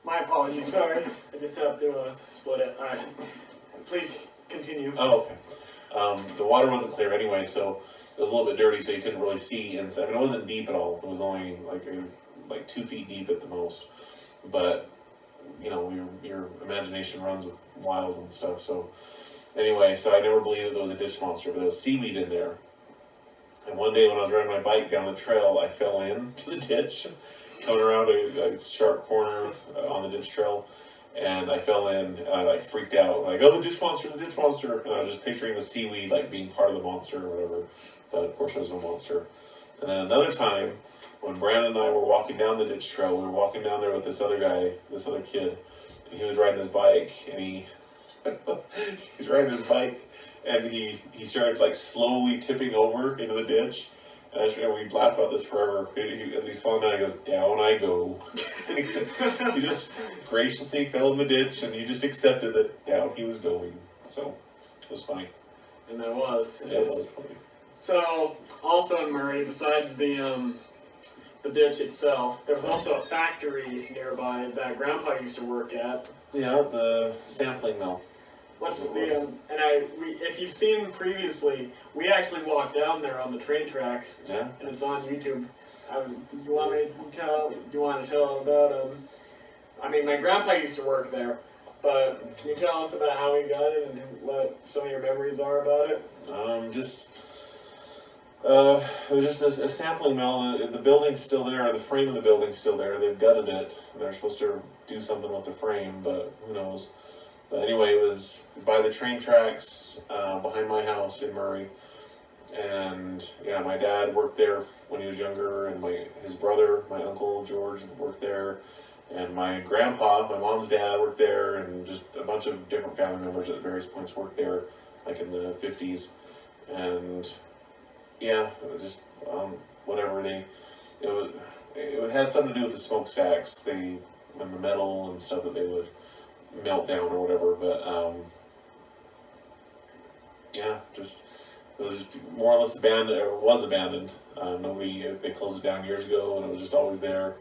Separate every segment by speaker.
Speaker 1: My apologies, sorry. I just have to split it. Alright. Please continue.
Speaker 2: Oh, okay. The water wasn't clear anyway, so it was a little bit dirty, so you couldn't really see inside. I mean, it wasn't deep at all. It was only like 2 feet deep at the most. But you know, your imagination runs wild and stuff. So anyway, so I never believed that there was a ditch monster, but there was seaweed in there. And one day when I was riding my bike down the trail, I fell into the ditch, coming around a sharp corner on the ditch trail. And I fell in, and I like freaked out, like, oh, the ditch monster, the ditch monster. And I was just picturing the seaweed like being part of the monster or whatever. But of course, there was no monster. And then another time, when Brandon and I were walking down the ditch trail, we were walking down there with this other guy, this other kid, and he was riding his bike, and he's riding his bike, and he started like slowly tipping over into the ditch. And we laughed about this forever. As he's falling down, he goes, "Down I go." He just graciously fell in the ditch, and he just accepted that down he was going. So it was funny.
Speaker 1: And that was.
Speaker 2: Yeah, it was funny.
Speaker 1: So, also in Murray, besides the ditch itself, there was also a factory nearby that Grandpa used to work at.
Speaker 2: Yeah, the sampling mill.
Speaker 1: What's the if you've seen previously, we actually walked down there on the train tracks.
Speaker 2: Yeah,
Speaker 1: and it's on YouTube. You want me to tell? You want to tell about? I mean, my grandpa used to work there, but can you tell us about how he got it and what some of your memories are about it?
Speaker 2: It was just a sampling mill. The building's still there. The frame of the building's still there. They've gutted it. They're supposed to do something with the frame, but who knows. But anyway, it was by the train tracks behind my house in Murray. And yeah, my dad worked there when he was younger, and his brother, my uncle George, worked there. And my grandpa, my mom's dad, worked there, and just a bunch of different family members at various points worked there, like in the 50s. And yeah, it was just whatever it had something to do with the smokestacks, and the metal and stuff that they would melt down or whatever. But yeah, it was just more or less abandoned, or was abandoned. They closed it down years ago, and it was just always there.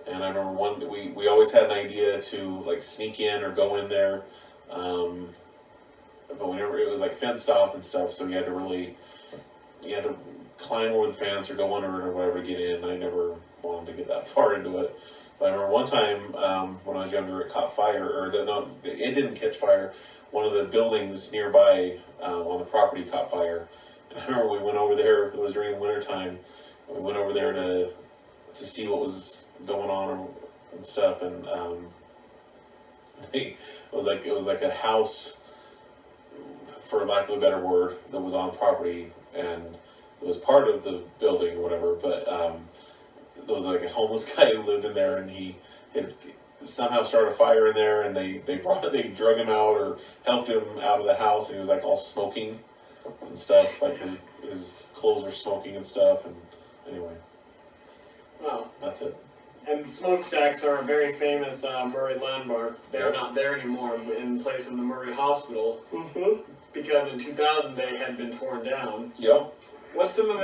Speaker 2: And I remember we always had an idea to like sneak in or go in there, but whenever it was like fenced off and stuff, so you had to climb over the fence or go under it or whatever to get in. I never wanted to get that far into it. But I remember one time when I was younger, it caught fire, it didn't catch fire. One of the buildings nearby on the property caught fire. And I remember we went over there, it was during the winter time, we went over there to see what was going on and stuff, and it was like a house, for lack of a better word, that was on property, and it was part of the building or whatever, but there was like a homeless guy who lived in there, and he had somehow started a fire in there, and they drug him out or helped him out of the house, and he was like all smoking and stuff, like his clothes were smoking and stuff, and anyway.
Speaker 1: Well,
Speaker 2: that's it.
Speaker 1: And smokestacks are a very famous Murray landmark. They're not there anymore, in place of the Murray Hospital, because in 2000 they had been torn down.
Speaker 2: Yep.
Speaker 1: What's some of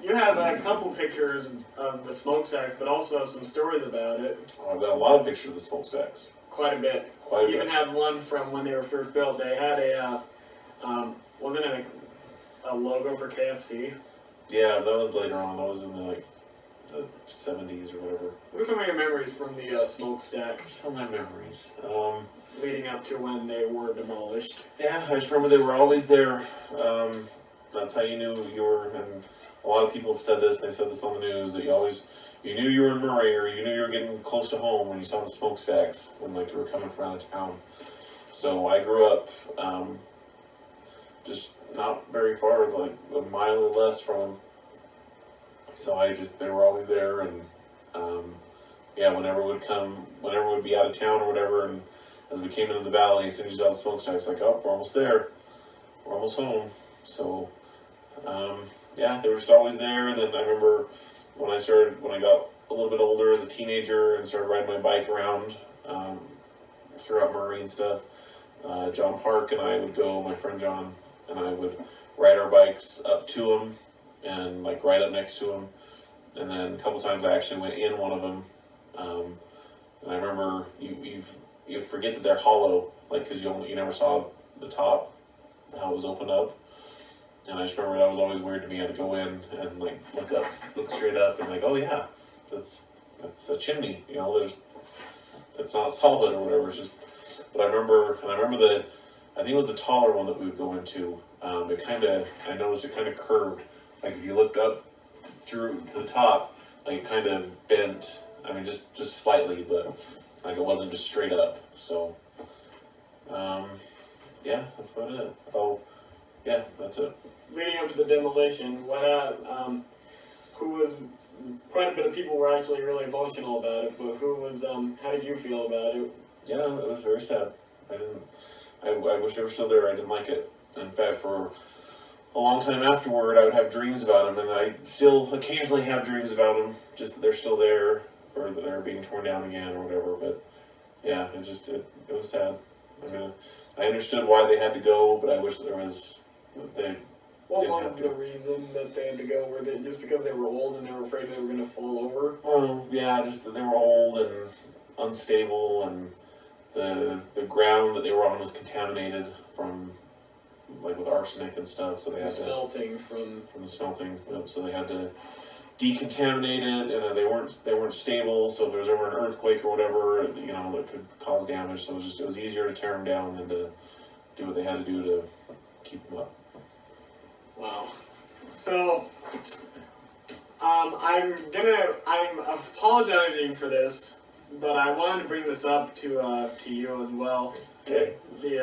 Speaker 1: you have a couple pictures of the smokestacks, but also some stories about it.
Speaker 2: Oh, I've got a lot of pictures of the smokestacks.
Speaker 1: Quite a bit. You even have one from when they were first built. They had wasn't it a logo for KFC?
Speaker 2: Yeah, that was later on. That was in the 70s or whatever.
Speaker 1: What are some of your memories from the smokestacks?
Speaker 2: Some of my memories.
Speaker 1: Leading up to when they were demolished.
Speaker 2: Yeah, I just remember they were always there. That's how you knew you were, and a lot of people have said this, they said this on the news, that you knew you were in Murray, or you knew you were getting close to home when you saw the smokestacks, when you were coming from out of town. So I grew up just not very far, like a mile or less from them. So they were always there, and whenever we'd be out of town or whatever, and as we came into the valley, as soon as you saw the smokestacks, like, oh, we're almost there, we're almost home. So they were just always there. And then I remember when I got a little bit older as a teenager and started riding my bike around throughout Murray and stuff, John Park and I would go, my friend John and I would ride our bikes up to him and ride up next to him. And then a couple times I actually went in one of them And I remember you forget that they're hollow, like because you never saw the top, how it was opened up. And I just remember that was always weird to me. I had to go in and like look straight up, and like, oh yeah, that's a chimney. You know, it's not solid or whatever. It's just. But I remember I think it was the taller one that we would go into. I noticed it kind of curved. Like if you looked up through to the top, like it kind of bent. I mean, just slightly, but like it wasn't just straight up. So, yeah, that's about it. Oh, yeah, that's it.
Speaker 1: Leading up to the demolition, who was, quite a bit of people were actually really emotional about it, but how did you feel about it?
Speaker 2: Yeah, it was very sad. I wish they were still there. I didn't like it. In fact, for a long time afterward, I would have dreams about them, and I still occasionally have dreams about them, just that they're still there, or that they're being torn down again, or whatever. But yeah, it was sad. I mean, I understood why they had to go, but I wish there was
Speaker 1: What was the reason that they had to go? Were they just because they were old and they were afraid they were going to fall over?
Speaker 2: Yeah, just that they were old and unstable, and the ground that they were on was contaminated from, like, with arsenic and stuff. So they had
Speaker 1: smelting from
Speaker 2: the smelting. So they had to decontaminate it, and they weren't stable. So if there was ever an earthquake or whatever, you know, that could cause damage. So it was easier to tear them down than to do what they had to do to keep them up.
Speaker 1: Wow. So, I'm apologizing for this, but I wanted to bring this up to you as well.
Speaker 2: Okay.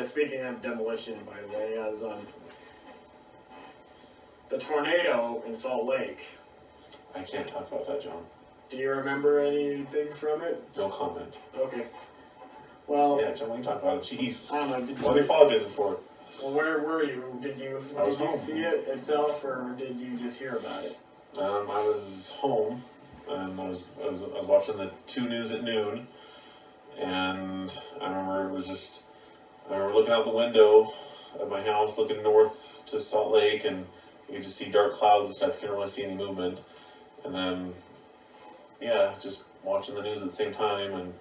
Speaker 1: Speaking of demolition, by the way, as the tornado in Salt Lake.
Speaker 2: I can't talk about that, John.
Speaker 1: Do you remember anything from it?
Speaker 2: No comment.
Speaker 1: Okay. Well.
Speaker 2: Yeah, John, we can talk about it. Jeez.
Speaker 1: I don't know.
Speaker 2: What are you apologizing for?
Speaker 1: Well, where were you? Did you see it itself, or did you just hear about it?
Speaker 2: I was home, and I was watching the 2 News at noon, and I remember looking out the window of my house, looking north to Salt Lake, and you could just see dark clouds and stuff. You couldn't really see any movement, and then just watching the news at the same time and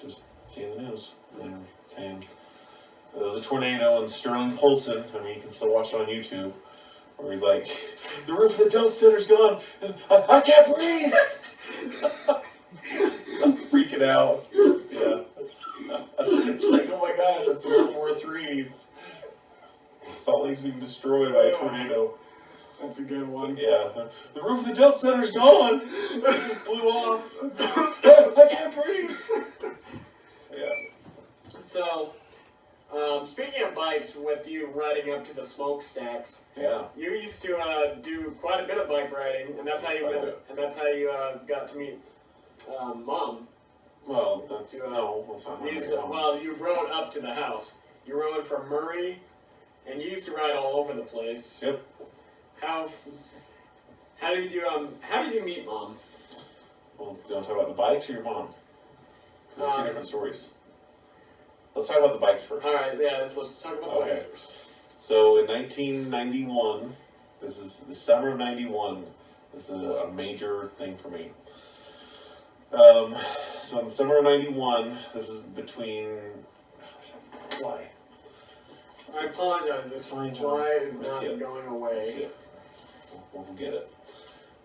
Speaker 2: just seeing the news and saying. There was a tornado in Sterling Polson. I mean, you can still watch it on YouTube. Where he's like, the roof of the Delt Center's gone, and I can't breathe! I'm freaking out. Yeah. It's like, oh my god, that's World War III. Salt Lake's being destroyed by a tornado.
Speaker 1: That's a good one.
Speaker 2: Yeah. The roof of the Delt Center's gone! It just blew off. I can't breathe! Yeah.
Speaker 1: So... speaking of bikes, with you riding up to the smokestacks,
Speaker 2: yeah,
Speaker 1: you used to do quite a bit of bike riding, and that's how you got to meet Mom.
Speaker 2: Well, that's that's not my mom.
Speaker 1: Well, you rode up to the house. You rode from Murray, and you used to ride all over the place.
Speaker 2: Yep.
Speaker 1: How did you meet Mom?
Speaker 2: Well, do you want to talk about the bikes or your mom? Because they're 2 different stories. Let's talk about the bikes first.
Speaker 1: Alright, yeah, let's talk about the bikes first.
Speaker 2: So in 1991, this is the summer of 91, this is a major thing for me. So in the summer of 91, this is between... Why?
Speaker 1: I apologize, this fly is not going away.
Speaker 2: Let's see it. We'll get it.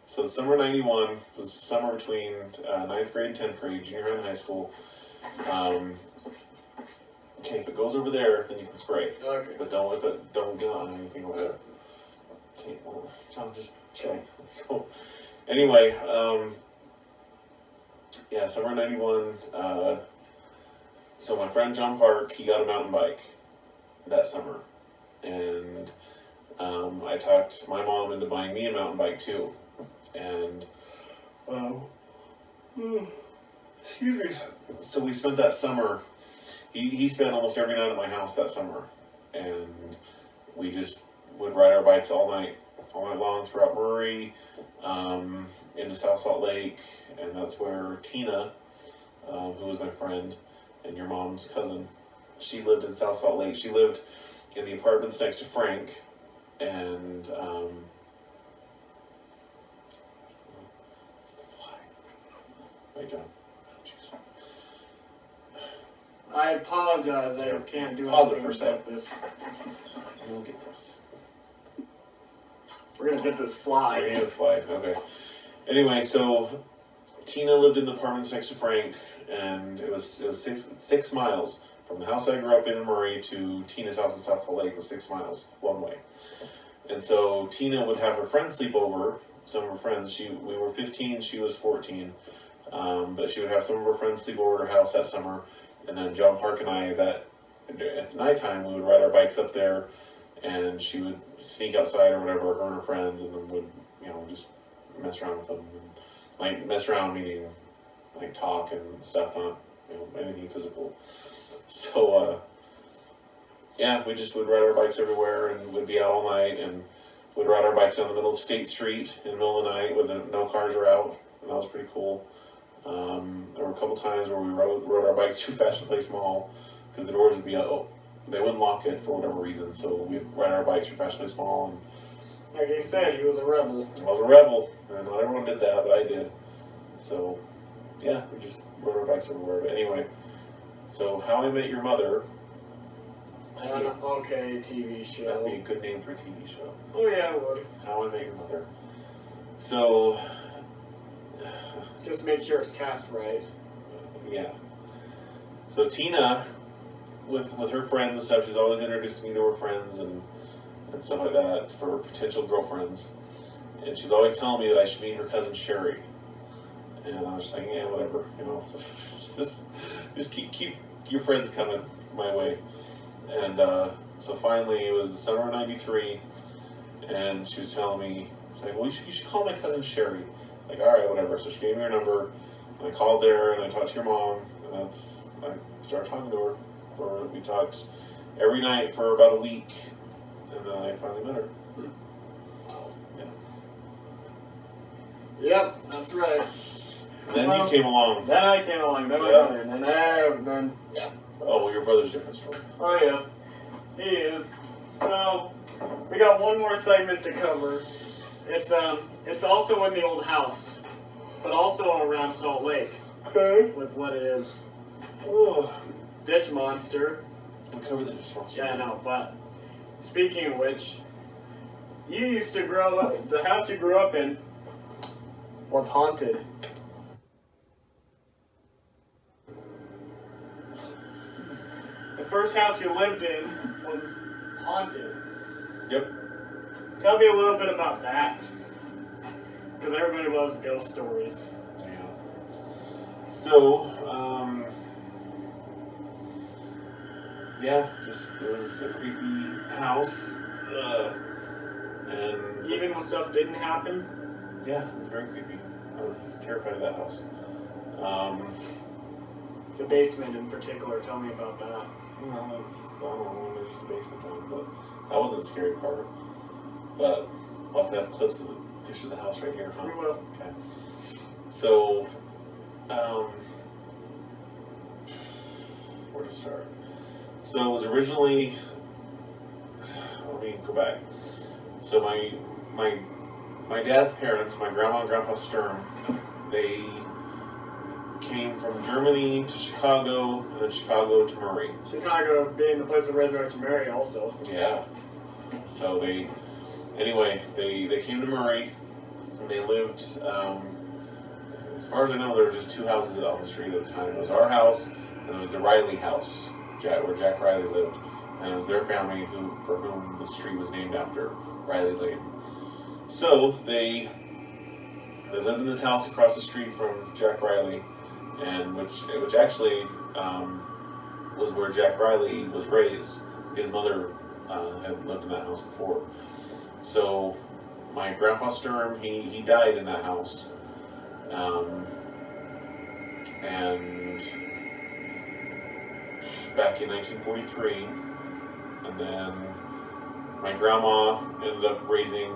Speaker 2: So the summer of 91 was the summer between 9th grade and 10th grade, junior high and high school. Okay, if it goes over there, then you can spray.
Speaker 1: Okay.
Speaker 2: But don't get on anything over there. Okay, well, John, just chill. So, anyway, summer of 91, so my friend John Park, he got a mountain bike that summer. And I talked my mom into buying me a mountain bike too. And, excuse me. So we spent that summer... He spent almost every night at my house that summer, and we just would ride our bikes all night long throughout Murray, into South Salt Lake, and that's where Tina, who was my friend and your mom's cousin, she lived in South Salt Lake. She lived in the apartments next to Frank, and it's the fly. Wait, John.
Speaker 1: apologize. I can't do
Speaker 2: Pause it
Speaker 1: anything
Speaker 2: for a sec.
Speaker 1: about this.
Speaker 2: We'll get this.
Speaker 1: We're gonna get this
Speaker 2: I
Speaker 1: fly.
Speaker 2: need a fly. Okay. Anyway, so Tina lived in the apartments next to Frank, and it was 6 miles from the house I grew up in Murray to Tina's house in South Salt Lake. Was 6 miles one way. And so Tina would have her friends sleep over. Some of her friends. We were 15. She was 14. But she would have some of her friends sleep over at her house that summer, and then John Park and I, that at the nighttime, we would ride our bikes up there, and she would sneak outside or whatever, her and her friends, and then would, just mess around with them. And, like, mess around meaning, like, talk and stuff, not, anything physical. So, yeah, we just would ride our bikes everywhere, and would be out all night, and would ride our bikes down the middle of State Street in the middle of the night when no cars are out, and that was pretty cool. There were a couple times where we rode our bikes through Fashion Place Mall, because the doors would be they wouldn't lock it for whatever reason, so we'd ride our bikes through Fashion Place Mall. And
Speaker 1: Like he said, he was a rebel.
Speaker 2: I was a rebel, and not everyone did that, but I did. So, yeah, we just rode our bikes everywhere. But anyway, so How I Met Your Mother.
Speaker 1: An okay TV
Speaker 2: That'd
Speaker 1: show.
Speaker 2: be a good name for a TV show.
Speaker 1: Oh yeah, it would.
Speaker 2: How I Met Your Mother. So,
Speaker 1: Just make sure it's cast right.
Speaker 2: yeah. So Tina, with her friends and stuff, she's always introduced me to her friends and stuff like that for potential girlfriends. And she's always telling me that I should meet her cousin Sherry. And I was just like, yeah, whatever, just keep your friends coming my way. And so finally, it was the summer of '93, and she was telling me, she's like, well, you should call my cousin Sherry. Like, all right, whatever. So she gave me her number, and I called there, and I talked to your mom, and I started talking to her. We talked every night for about a week, and then I finally met her.
Speaker 1: Wow.
Speaker 2: Yeah.
Speaker 1: Yep, that's right.
Speaker 2: Then
Speaker 1: Well,
Speaker 2: you came along.
Speaker 1: Then I came along, then my
Speaker 2: Yeah.
Speaker 1: brother, then yeah.
Speaker 2: Oh, well, your brother's a different story.
Speaker 1: Oh yeah, he is. So we got one more segment to cover. It's also in the old house, but also around Salt Lake.
Speaker 2: Okay.
Speaker 1: With what it is,
Speaker 2: Oh,
Speaker 1: ditch monster.
Speaker 2: we covered the response.
Speaker 1: Yeah, I know. But speaking of which, you used to grow up. The house you grew up in was haunted. The first house you lived in was haunted.
Speaker 2: Yep.
Speaker 1: Tell me a little bit about that. Because everybody loves ghost stories.
Speaker 2: Yeah. So, yeah, just it was a creepy house, and
Speaker 1: Even when stuff didn't happen.
Speaker 2: yeah, it was very creepy. I was terrified of that house.
Speaker 1: The basement in particular. Tell me about that.
Speaker 2: Well, it was, I don't know, it was just a basement time, but that wasn't the scary part. But we'll have to have clips of the picture of the house right here, huh?
Speaker 1: We will.
Speaker 2: Okay. So, where to start? So it was originally. Let me go back. So my dad's parents, my grandma and grandpa Sturm, they came from Germany to Chicago, and then Chicago to Murray.
Speaker 1: Chicago being the place of Resurrection Mary also.
Speaker 2: Yeah. So they came to Murray, and they lived. As far as I know, there were just two houses on the street at the time. It was our house, and it was the Riley house, where Jack Riley lived, and it was their family for whom the street was named after, Riley Lane. So they lived in this house across the street from Jack Riley, and which actually was where Jack Riley was raised. His mother had lived in that house before. So my grandpa Sturm, he died in that house, and back in 1943, and then my grandma ended up raising.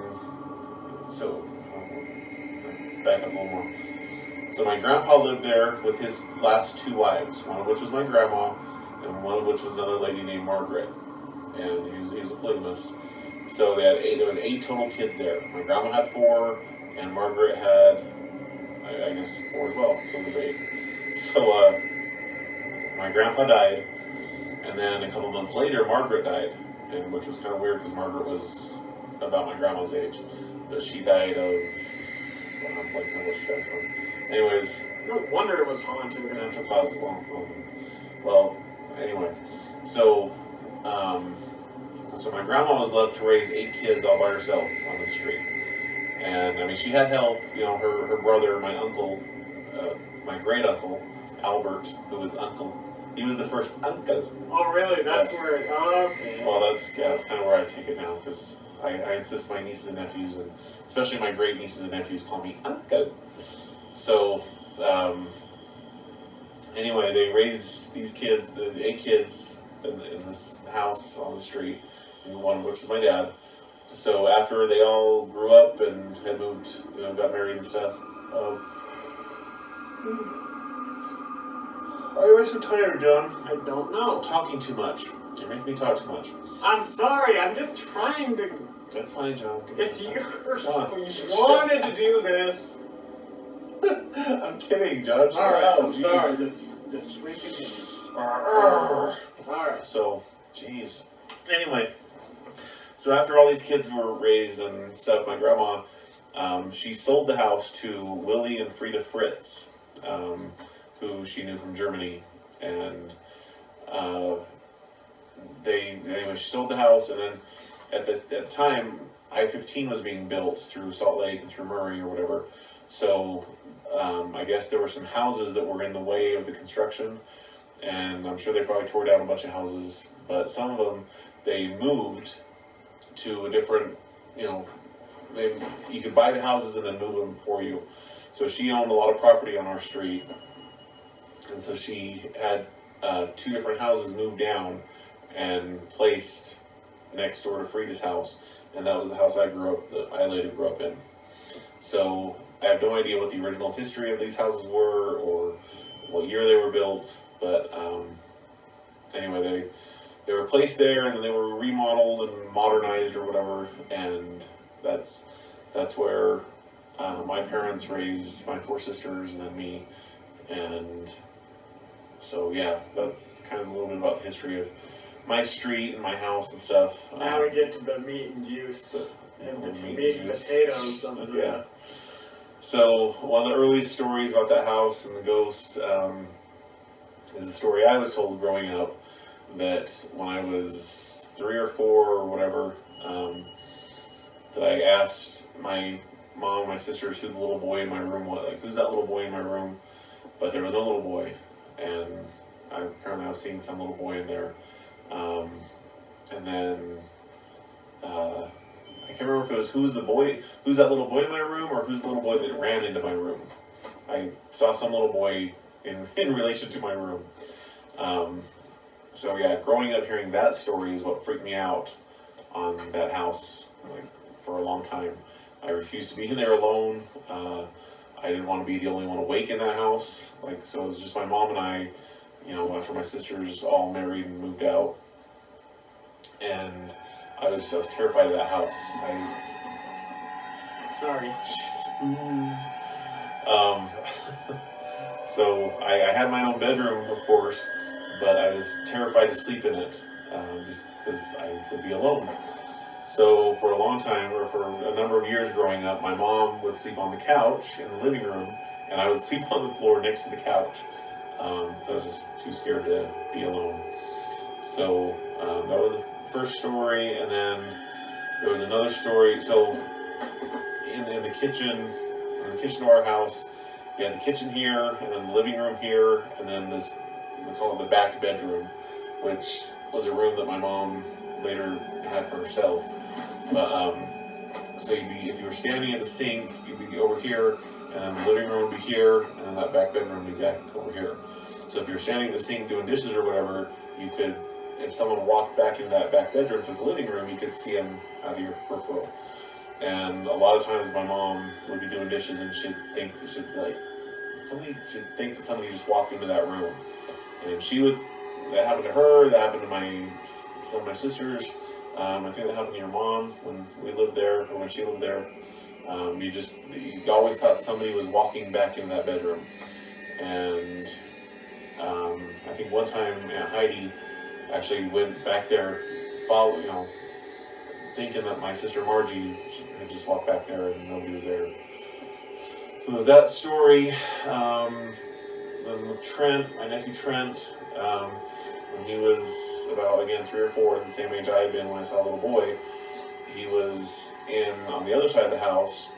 Speaker 2: So back up a little more. So my grandpa lived there with his last two wives, one of which was my grandma, and one of which was another lady named Margaret, and he was a polygamist. So there was 8 total kids there. My grandma had 4, and Margaret had, I guess, 4 as well. So there's 8. So my grandpa died, And then a couple months later, Margaret died, and which was kind of weird because Margaret was about my grandma's age, but she died of, well, I'm blanking on what she died from. Anyways,
Speaker 1: No wonder it was haunted.
Speaker 2: natural causes. Well, anyway, so so my grandma was left to raise 8 kids all by herself on the street, and I mean she had help. You know, her brother, my uncle, my great uncle Albert, who was uncle. He was the first uncle.
Speaker 1: Oh, really? That's
Speaker 2: Yes.
Speaker 1: where. Oh, okay.
Speaker 2: Well, that's kind of where I take it now, because I insist my nieces and nephews, and especially my great nieces and nephews, call me uncle. So, anyway, they raised these kids, the 8 kids, in this house on the street, and one of which was my dad. So after they all grew up and had moved, you know, got married and stuff, why am I so tired, John?
Speaker 1: I don't know.
Speaker 2: Talking too much. You make me talk too much.
Speaker 1: I'm sorry. I'm just trying to.
Speaker 2: That's fine, John.
Speaker 1: It's yours.
Speaker 2: John.
Speaker 1: You wanted to do this.
Speaker 2: I'm kidding, John.
Speaker 1: All right.
Speaker 2: Wow,
Speaker 1: I'm
Speaker 2: geez.
Speaker 1: sorry. Just please continue. All right.
Speaker 2: So, jeez. Anyway, so after all these kids were raised and stuff, my grandma, she sold the house to Willie and Frida Fritz, who she knew from Germany, and anyway, she sold the house, and then at the time, I-15 was being built through Salt Lake and through Murray or whatever, so I guess there were some houses that were in the way of the construction, and I'm sure they probably tore down a bunch of houses, but some of them, they moved to a different, you know, you could buy the houses and then move them for you. So she owned a lot of property on our street, and so she had 2 different houses moved down and placed next door to Frida's house, and that was the house I later grew up in. So I have no idea what the original history of these houses were or what year they were built, but anyway, they were placed there, and then they were remodeled and modernized or whatever, and that's where my parents raised my 4 sisters and then me, and so yeah, that's kind of a little bit about the history of my street and my house and stuff.
Speaker 1: Now we get to the meat and juice and the
Speaker 2: meat
Speaker 1: meat
Speaker 2: and
Speaker 1: and
Speaker 2: juice.
Speaker 1: potatoes. Something.
Speaker 2: Yeah. So one of the earliest stories about that house and the ghost is a story I was told growing up, that when I was 3 or 4 or whatever, that I asked my mom and my sisters who the little boy in my room was, like, who's that little boy in my room? But there was no little boy, and apparently I was seeing some little boy in there. And then I can't remember if it was who's that little boy in my room, or who's the little boy that ran into my room. I saw some little boy in relation to my room. So yeah, growing up hearing that story is what freaked me out on that house, like, for a long time. I refused to be in there alone. I didn't want to be the only one awake in that house. Like, so it was just my mom and I, you know, after my sisters all married and moved out. And I was terrified of that house.
Speaker 1: Sorry.
Speaker 2: So I had my own bedroom, of course, but I was terrified to sleep in it, just because I would be alone. So for a long time, or for a number of years growing up, my mom would sleep on the couch in the living room, and I would sleep on the floor next to the couch. So I was just too scared to be alone. So that was the first story, and then there was another story. So in the kitchen of our house, you had the kitchen here, and then the living room here, and then this, we call it the back bedroom, which was a room that my mom later had for herself. But so if you were standing at the sink, you'd be over here, and then the living room would be here, and then that back bedroom would be back over here. So if you're standing at the sink doing dishes or whatever, you could, if someone walked back into that back bedroom through the living room, you could see them out of your peripheral. And a lot of times my mom would be doing dishes, and she'd think that somebody just walked into that room. And that happened to her, that happened to some of my sisters. I think that happened to your mom when we lived there, or when she lived there. You always thought somebody was walking back in that bedroom. And I think one time Aunt Heidi actually went back there, thinking that my sister Margie had just walked back there and nobody was there. So there's that story. Then with Trent, my nephew Trent, when he was about, again, 3 or 4, the same age I had been when I saw a little boy, he was on the other side of the house,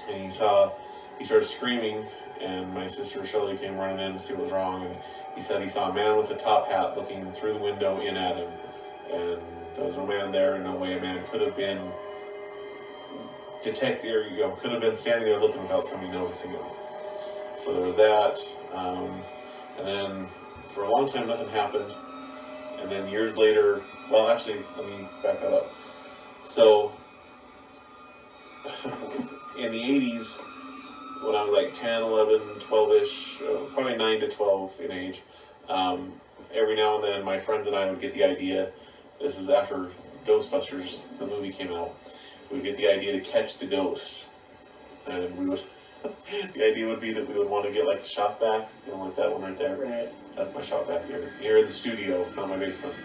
Speaker 2: and he started screaming, and my sister Shelley came running in to see what was wrong, and he said he saw a man with a top hat looking through the window in at him, and there was no man there, and no way a man could have been detected, or could have been standing there looking without somebody noticing him. So there was that, and then for a long time nothing happened, and then years later, well, actually, let me back that up. So in the 80s, when I was like 10, 11, 12-ish, probably 9 to 12 in age, every now and then my friends and I would get the idea, this is after Ghostbusters, the movie, came out, we would get the idea to catch the ghost. And we would, the idea would be that we would want to get like a shop vac, like that one right there.
Speaker 1: Right.
Speaker 2: That's my shop vac here in the studio, not my basement.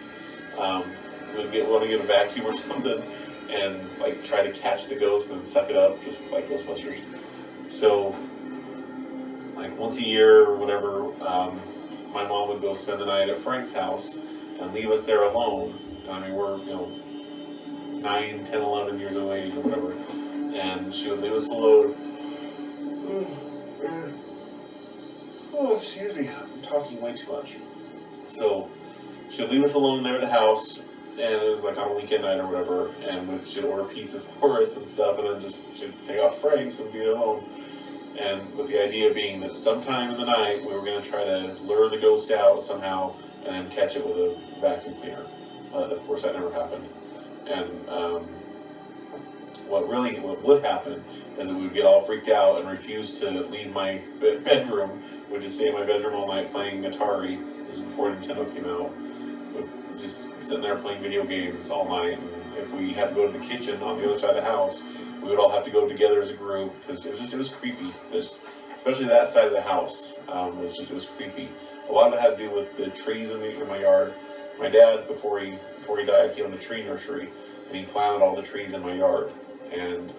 Speaker 2: We would want to get a vacuum or something and like try to catch the ghost and suck it up, just like Ghostbusters. So, like once a year or whatever, my mom would go spend the night at Frank's house and leave us there alone. I mean, we're 9, 10, 11 years of age or whatever, and she would leave us alone. Oh, excuse me, I'm talking way too much. So she'd leave us alone there at the house, and it was like on a weekend night or whatever, and she'd order pizza for us and stuff, and then she'd take off Frank's and be at home. And with the idea being that sometime in the night we were going to try to lure the ghost out somehow and then catch it with a vacuum cleaner. But of course that never happened. And what would happen is that we would get all freaked out and refuse to leave my bedroom. We'd just stay in my bedroom all night playing Atari. This was before Nintendo came out. We'd just sitting there playing video games all night. And if we had to go to the kitchen on the other side of the house, we would all have to go together as a group because it was creepy. Especially that side of the house. It was creepy. A lot of it had to do with the trees in my yard. My dad, before he died, he owned a tree nursery, and he planted all the trees in my yard. And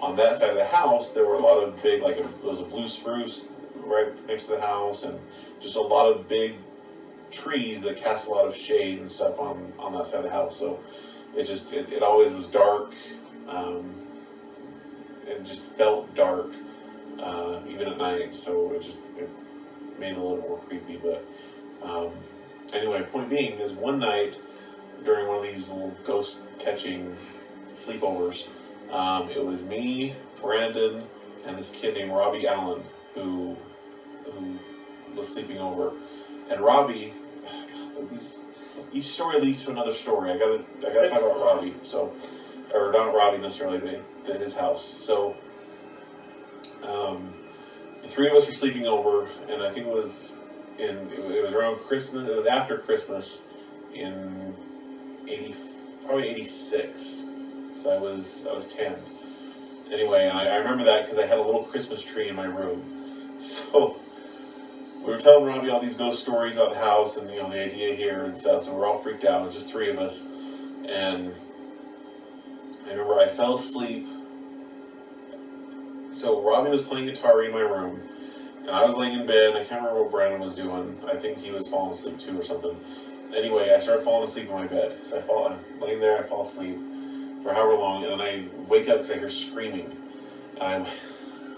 Speaker 2: on that side of the house, there were a lot of big, there was a blue spruce right next to the house, and just a lot of big trees that cast a lot of shade and stuff on that side of the house. So it always was dark. It just felt dark, even at night. So it made it a little more creepy. But anyway, point being is one night during one of these little ghost catching sleepovers, it was me, Brandon, and this kid named Robbie Allen who was sleeping over. And Robbie, each story leads to another story. I gotta talk about Robbie. So, or not Robbie necessarily, but his house. So, the three of us were sleeping over, and I think it was around Christmas. It was after Christmas in probably 86. So I was 10. Anyway, and I remember that because I had a little Christmas tree in my room. So we were telling Robbie all these ghost stories about the house and the idea here and stuff. So we're all freaked out. It was just 3 of us, and I remember I fell asleep. So Robbie was playing Atari in my room, and I was laying in bed. And I can't remember what Brandon was doing. I think he was falling asleep too or something. Anyway, I started falling asleep in my bed. So I'm laying there, I fall asleep for however long, and then I wake up because I hear screaming. And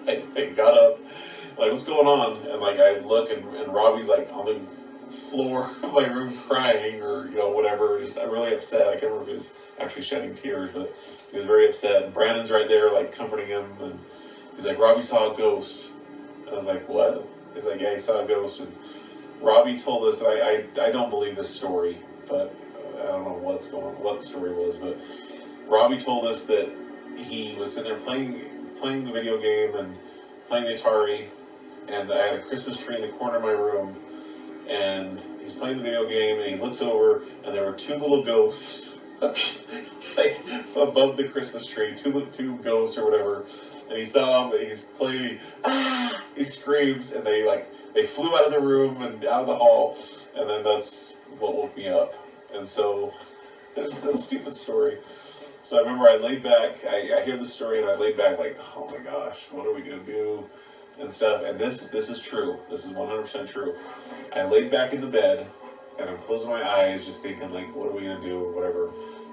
Speaker 2: I got up, like, what's going on? And I look, and Robbie's on the floor of my room crying, or whatever. Just really upset. I can't remember if he was actually shedding tears, but he was very upset. And Brandon's right there, comforting him, and he's like, Robbie saw a ghost. And I was like, what? He's like, yeah, he saw a ghost. And Robbie told us, I don't believe this story, but I don't know what the story was, but Robbie told us that he was sitting there playing the video game and playing the Atari, and I had a Christmas tree in the corner of my room, and he's playing the video game, and he looks over, and there were 2 little ghosts, above the Christmas tree, two ghosts or whatever, and he saw them, and he's playing, he screams, and they flew out of the room and out of the hall, And then that's what woke me up. And so, it's a stupid story. So I remember I laid back, I hear the story and I laid back like, oh my gosh, what are we going to do? And stuff. And this is true. This is 100% true. I laid back in the bed and I'm closing my eyes just thinking like, what are we going to do or whatever.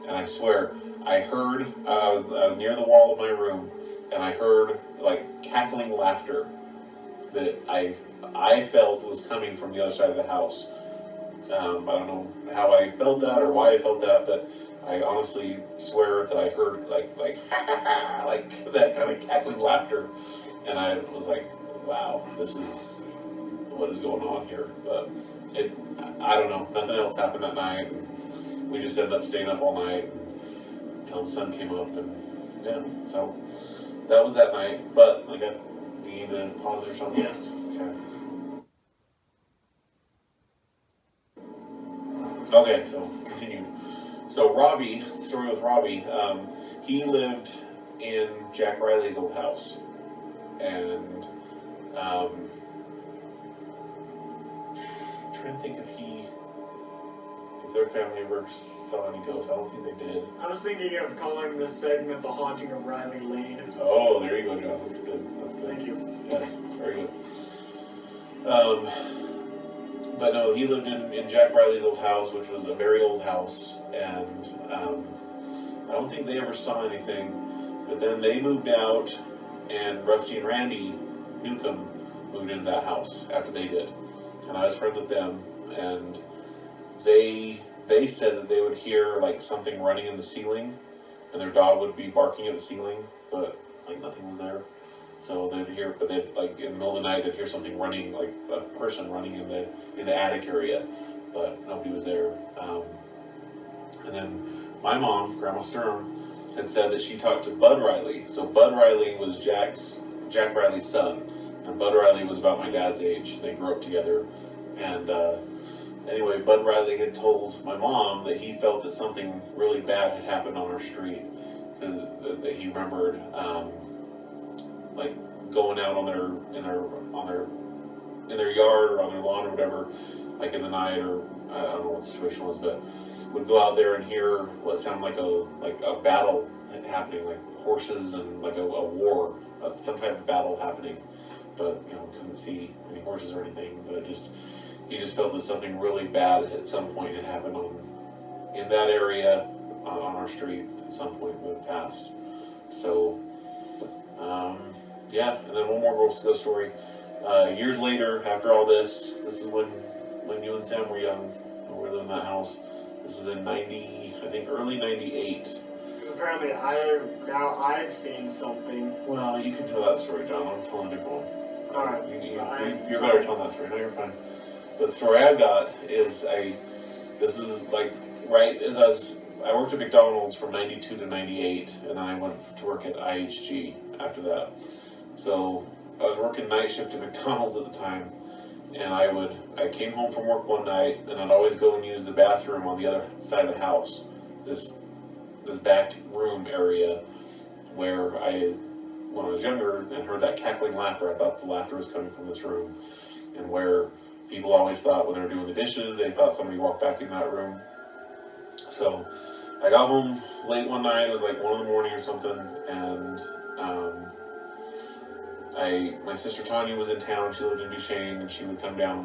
Speaker 2: And I swear, I heard, I was near the wall of my room and I heard like cackling laughter that I felt was coming from the other side of the house. I don't know how I felt that or why I felt that, but I honestly swear that I heard like like that kind of cackling laughter, and I was like, "Wow, this is what is going on here." But I don't know. Nothing else happened that night. And we just ended up staying up all night until the sun came up, and yeah. So that was that night. But I got. Do you need to pause it or something?
Speaker 1: Yes.
Speaker 2: Okay. Okay, so continued. So Robbie, the story with Robbie, he lived in Jack Riley's old house, and I'm trying to think if their family ever saw any ghosts. I don't think they did.
Speaker 1: I was thinking of calling this segment "The Haunting of Riley Lane."
Speaker 2: Oh, there you go, John. That's good. That's good.
Speaker 1: Thank you.
Speaker 2: Yes, very good. But no, he lived in Jack Riley's old house, which was a very old house, and I don't think they ever saw anything. But then they moved out, and Rusty and Randy Newcomb moved into that house after they did, and I was friends with them, and they said that they would hear like something running in the ceiling, and their dog would be barking at the ceiling, but like nothing was there. So they'd hear, but they'd like in the middle of the night they'd hear something running, like a person running in the attic area, but nobody was there. And then my mom, Grandma Sturm, had said that she talked to Bud Riley. So Bud Riley was Jack Riley's son, and Bud Riley was about my dad's age. They grew up together, and anyway, Bud Riley had told my mom that he felt that something really bad had happened on our street because he remembered. Like going out in their yard or on their lawn or whatever, like in the night, or I don't know what the situation was, but would go out there and hear what sounded like a battle happening, like horses and like a war, some type of battle happening, but couldn't see any horses or anything, but he just felt that something really bad at some point had happened in that area on our street at some point when it passed. So. Yeah, and then one more ghost story. Years later, after all this is when you and Sam were young, and we were living in that house. This is in early 98.
Speaker 1: Apparently, I've seen something.
Speaker 2: Well, you can tell that story, John. I'm telling a different one.
Speaker 1: All right.
Speaker 2: You're better telling that story. No, you're fine. But the story I got is this is like right as I worked at McDonald's from 92 to 98, and then I went to work at IHG after that. So I was working night shift at McDonald's at the time, and I came home from work one night, and I'd always go and use the bathroom on the other side of the house, this back room area where when I was younger and heard that cackling laughter, I thought the laughter was coming from this room, and where people always thought when they were doing the dishes, they thought somebody walked back in that room. So I got home late one night, it was like 1 a.m. or something, and my sister Tanya was in town. She lived in Duchesne, and she would come down